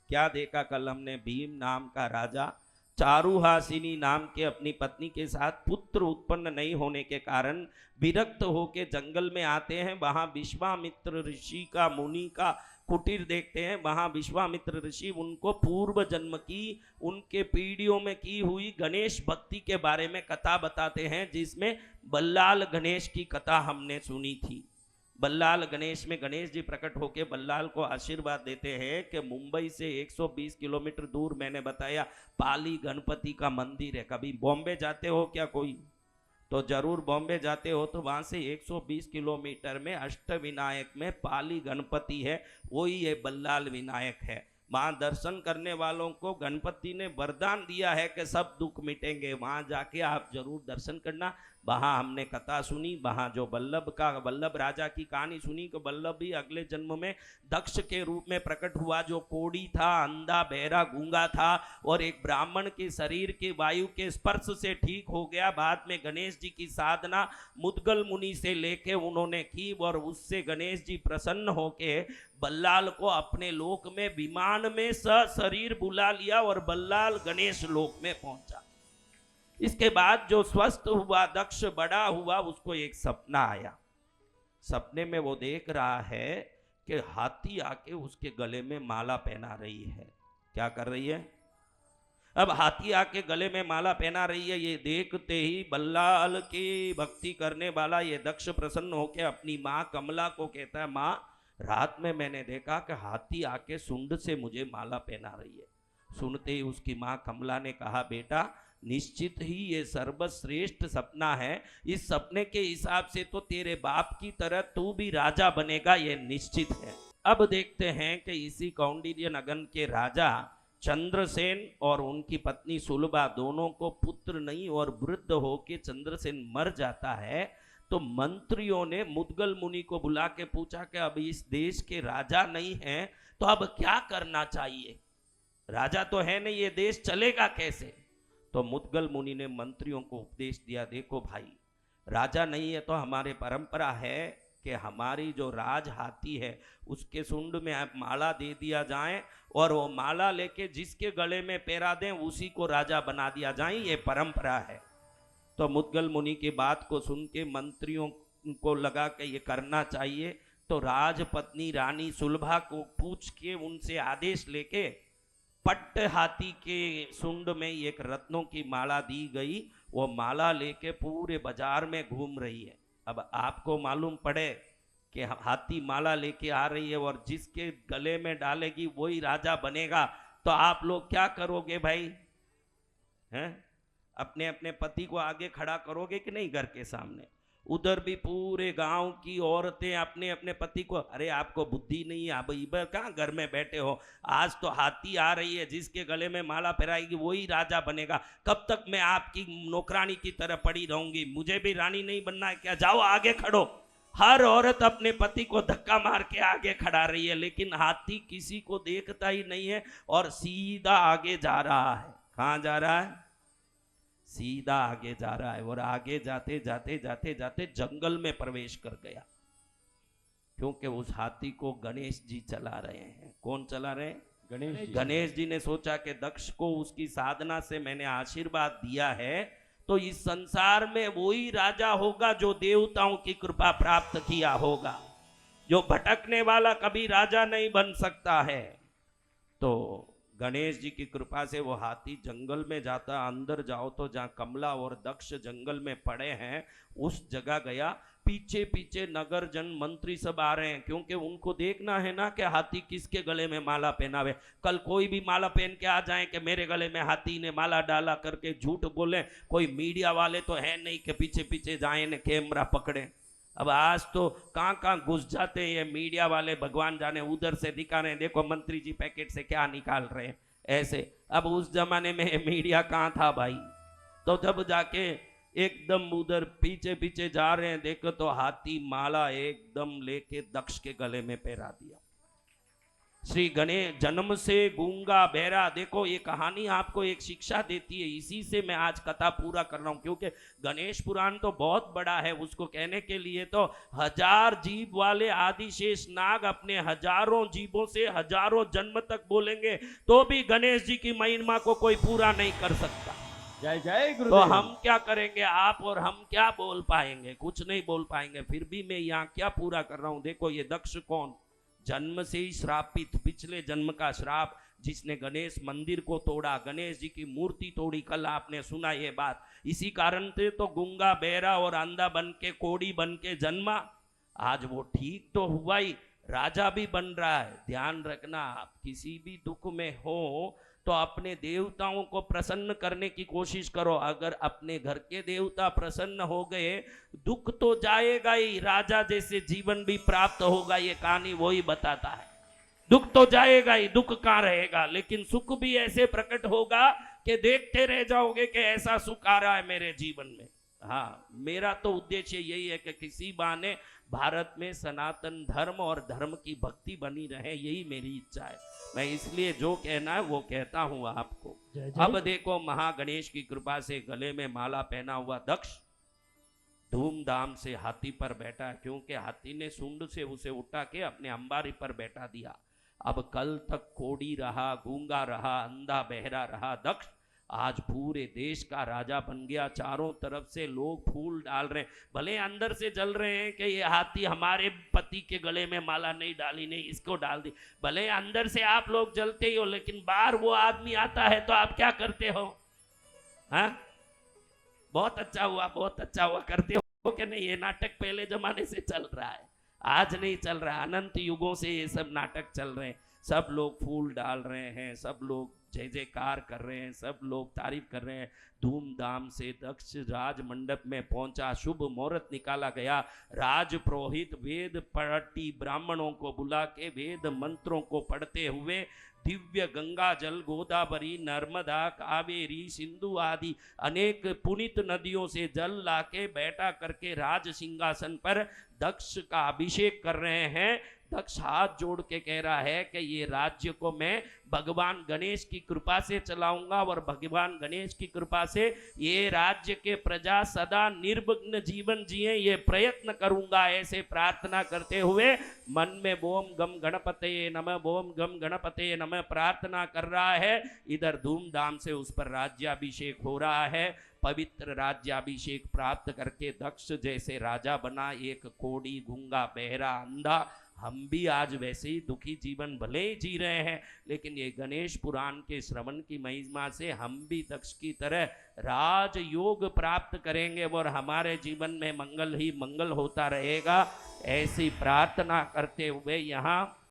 क्या देखा कल हमने? भीम नाम का राजा चारुहासिनी नाम के अपनी पत्नी के साथ पुत्र उत्पन्न नहीं होने के कारण विरक्त होके जंगल में आते हैं। वहां विश्वामित्र ऋषि का, मुनि का कुटीर देखते हैं। वहां विश्वामित्र ऋषि उनको पूर्व जन्म की, उनके पीढ़ियों में की हुई गणेश भक्ति के बारे में कथा बताते हैं, जिसमें बल्लाल गणेश की कथा हमने सुनी थी। बल्लाल गणेश में गणेश जी प्रकट होकर बल्लाल को आशीर्वाद देते हैं कि मुंबई से 120 किलोमीटर दूर, मैंने बताया, पाली गणपति का मंदिर है। कभी बॉम्बे जाते हो क्या कोई? तो जरूर बॉम्बे जाते हो तो वहां से 120 किलोमीटर में अष्टविनायक में पाली गणपति है, वही ये बल्लाल विनायक है। वहां दर्शन करने वालों को गणपति ने वरदान दिया है कि सब दुख मिटेंगे। वहां जाके आप जरूर दर्शन करना। वहां हमने कथा सुनी, वहां जो बल्लभ राजा की कहानी सुनी कि बल्लभ भी अगले जन्म में दक्ष के रूप में प्रकट हुआ, जो कोढ़ी था, अंधा, बहरा, गूंगा था, और एक ब्राह्मण के शरीर के वायु के स्पर्श से ठीक हो गया। बाद में गणेश जी की साधना मुद्गल मुनि से लेके उन्होंने की, और उससे गणेश जी प्रसन्न होके बल्लाल को अपने लोक में विमान में सशरीर बुला लिया और बल्लाल गणेश लोक में पहुंचा। इसके बाद जो स्वस्थ हुआ, दक्ष बड़ा हुआ, उसको एक सपना आया। सपने में वो देख रहा है कि हाथी आके उसके गले में माला पहना रही है। क्या कर रही है? अब हाथी आके गले में माला पहना रही है, ये देखते ही बल्लाल की भक्ति करने वाला ये दक्ष प्रसन्न होकर अपनी माँ कमला को कहता है, माँ, रात में मैंने देखा कि हाथी आके सुंड से मुझे माला पहना रही है। सुनते ही उसकी माँ कमला ने कहा, बेटा, निश्चित ही ये सर्वश्रेष्ठ सपना है। इस सपने के हिसाब से तो तेरे बाप की तरह तू भी राजा बनेगा, ये निश्चित है। अब देखते हैं कि इसी कौंडिन्य नगन के राजा चंद्रसेन और उनकी पत्नी सुलभा दोनों को पुत्र नहीं, और वृद्ध होके चंद्रसेन मर जाता है। तो मंत्रियों ने मुद्गल मुनि को बुला के पूछा कि अब इस देश के राजा नहीं हैं, तो अब क्या करना चाहिए? राजा तो है नहीं, ये देश चलेगा कैसे? तो मुद्गल मुनि ने मंत्रियों को उपदेश दिया, देखो भाई, राजा नहीं है तो हमारे परंपरा है कि हमारी जो राज हाथी है उसके सुंड में आप माला दे दिया जाए, और वो माला लेके जिसके गले में पहरा दें उसी को राजा बना दिया जाए, ये परंपरा है। तो मुद्गल मुनि की बात को सुन के मंत्रियों को लगा कि ये करना चाहिए। तो राजपत्नी रानी सुलभा को पूछ के उनसे आदेश लेके पट्ट हाथी के सुंड में एक रत्नों की माला दी गई। वो माला लेके पूरे बाजार में घूम रही है। अब आपको मालूम पड़े कि हाथी माला लेके आ रही है और जिसके गले में डालेगी वही राजा बनेगा, तो आप लोग क्या करोगे भाई? हैं? अपने अपने पति को आगे खड़ा करोगे कि नहीं घर के सामने? उधर भी पूरे गांव की औरतें अपने अपने पति को, अरे आपको बुद्धि नहीं है, अब इधर कहाँ घर में बैठे हो? आज तो हाथी आ रही है, जिसके गले में माला पहराएगी वही राजा बनेगा। कब तक मैं आपकी नौकरानी की तरह पड़ी रहूंगी? मुझे भी रानी नहीं बनना है क्या? जाओ आगे खड़ो। हर औरत अपने पति को धक्का मार के आगे खड़ा रही है, लेकिन हाथी किसी को देखता ही नहीं है और सीधा आगे जा रहा है। कहाँ जा रहा है? सीधा आगे जा रहा है। और आगे जाते जाते जाते जाते जंगल में प्रवेश कर गया, क्योंकि उस हाथी को गणेश जी चला रहे हैं। कौन चला रहे हैं? गणेश जी ने सोचा कि दक्ष को उसकी साधना से मैंने आशीर्वाद दिया है, तो इस संसार में वही राजा होगा जो देवताओं की कृपा प्राप्त किया होगा। जो भटकने वाला कभी राजा नहीं बन सकता है। तो गणेश जी की कृपा से वो हाथी जंगल में जाता। अंदर जाओ तो जहाँ कमला और दक्ष जंगल में पड़े हैं उस जगह गया। पीछे पीछे नगर जन मंत्री सब आ रहे हैं, क्योंकि उनको देखना है ना कि हाथी किसके गले में माला पहनावे। कल कोई भी माला पहन के आ जाए कि मेरे गले में हाथी ने माला डाला करके झूठ बोले। कोई मीडिया वाले तो है नहीं कि पीछे पीछे जाए ने कैमरा पकड़े। अब आज तो कहाँ कहाँ घुस जाते हैं ये मीडिया वाले, भगवान जाने। उधर से दिखा रहे हैं, देखो मंत्री जी पैकेट से क्या निकाल रहे हैं ऐसे। अब उस जमाने में मीडिया कहाँ था भाई? तो जब जाके एकदम उधर पीछे पीछे जा रहे हैं, देखो तो हाथी माला एकदम लेके दक्ष के गले में पहरा दिया। श्री गणेश जन्म से गूंगा बहरा, देखो ये कहानी आपको एक शिक्षा देती है, इसी से मैं आज कथा पूरा कर रहा हूं, क्योंकि गणेश पुराण तो बहुत बड़ा है, उसको कहने के लिए तो 1000 जीव वाले आदिशेष नाग अपने हजारों जीवों से हजारों जन्म तक बोलेंगे तो भी गणेश जी की महिमा को कोई पूरा नहीं कर सकता। जय जय तो गुरुदेव। हम क्या करेंगे, आप और हम क्या बोल पाएंगे, कुछ नहीं बोल पाएंगे। फिर भी मैं यहाँ क्या पूरा कर रहा हूं, देखो ये दक्ष कौन, जन्म से ही श्रापित, पिछले जन्म का श्राप, जिसने गणेश मंदिर को तोड़ा, गणेश जी की मूर्ति तोड़ी, कल आपने सुना ये बात, इसी कारण से तो गूंगा बहरा और अंधा बन के कोड़ी बन के जन्मा। आज वो ठीक तो हुआ ही, राजा भी बन रहा है। ध्यान रखना, आप किसी भी दुख में हो तो अपने देवताओं को प्रसन्न करने की कोशिश करो। अगर अपने घर के देवता प्रसन्न हो गए, दुख तो जाएगा ही, राजा जैसे जीवन भी प्राप्त होगा। ये कहानी वही बताता है, दुख तो जाएगा ही, दुख कहाँ रहेगा, लेकिन सुख भी ऐसे प्रकट होगा कि देखते रह जाओगे कि ऐसा सुख आ रहा है मेरे जीवन में। हाँ, मेरा तो उद्देश्य यही है कि किसी बहाने भारत में सनातन धर्म और धर्म की भक्ति बनी रहे, यही मेरी इच्छा है। मैं इसलिए जो कहना है वो कहता हूं आपको। जय जय। अब देखो, महागणेश की कृपा से गले में माला पहना हुआ दक्ष धूमधाम से हाथी पर बैठा, क्योंकि हाथी ने सूंड से उसे उठा के अपने अंबारी पर बैठा दिया। अब कल तक कोड़ी रहा, गूंगा रहा, अंधा बहरा रहा दक्ष आज पूरे देश का राजा बन गया। चारों तरफ से लोग फूल डाल रहे हैं, भले अंदर से जल रहे हैं कि ये हाथी हमारे पति के गले में माला नहीं डाली, नहीं इसको डाल दी। भले अंदर से आप लोग जलते ही हो, लेकिन बाहर वो आदमी आता है तो आप क्या करते हो? हाँ, बहुत अच्छा हुआ, बहुत अच्छा हुआ करते हो कि नहीं? ये नाटक पहले जमाने से चल रहा है, आज नहीं चल रहा, अनंत युगों से ये सब नाटक चल रहे हैं। सब लोग फूल डाल रहे हैं, सब लोग जय जयकार कर रहे हैं, सब लोग तारीफ कर रहे हैं। धूमधाम से दक्ष राज मंडप में पहुंचा, शुभ मुहूर्त निकाला गया। राज पुरोहित वेद पढ़ती ब्राह्मणों को बुला के वेद मंत्रों को पढ़ते हुए दिव्य गंगा जल, गोदावरी, नर्मदा, कावेरी, सिंधु आदि अनेक पुनीत नदियों से जल लाके बैठा करके राज सिंहासन पर दक्ष का अभिषेक कर रहे हैं। दक्ष हाथ जोड़ के कह रहा है कि ये राज्य को मैं भगवान गणेश की कृपा से चलाऊंगा और भगवान गणेश की कृपा से ये राज्य के प्रजा सदा निर्विघ्न जीवन जिए, ये प्रयत्न करूंगा। ऐसे प्रार्थना करते हुए मन में बोम गम गणपतये नमः, बोम गम गणपतये नमः प्रार्थना कर रहा है। इधर धूमधाम से उस पर राज्याभिषेक हो रहा है। पवित्र राज्याभिषेक प्राप्त करके दक्ष जैसे राजा बना, एक कोड़ी, गूंगा, बहरा, अंधा। हम भी आज वैसे ही दुखी जीवन भले ही जी रहे हैं, लेकिन ये गणेश पुराण के श्रवण की महिमा से हम भी दक्ष की तरह राजयोग प्राप्त करेंगे और हमारे जीवन में मंगल ही मंगल होता रहेगा। ऐसी प्रार्थना करते हुए यहाँ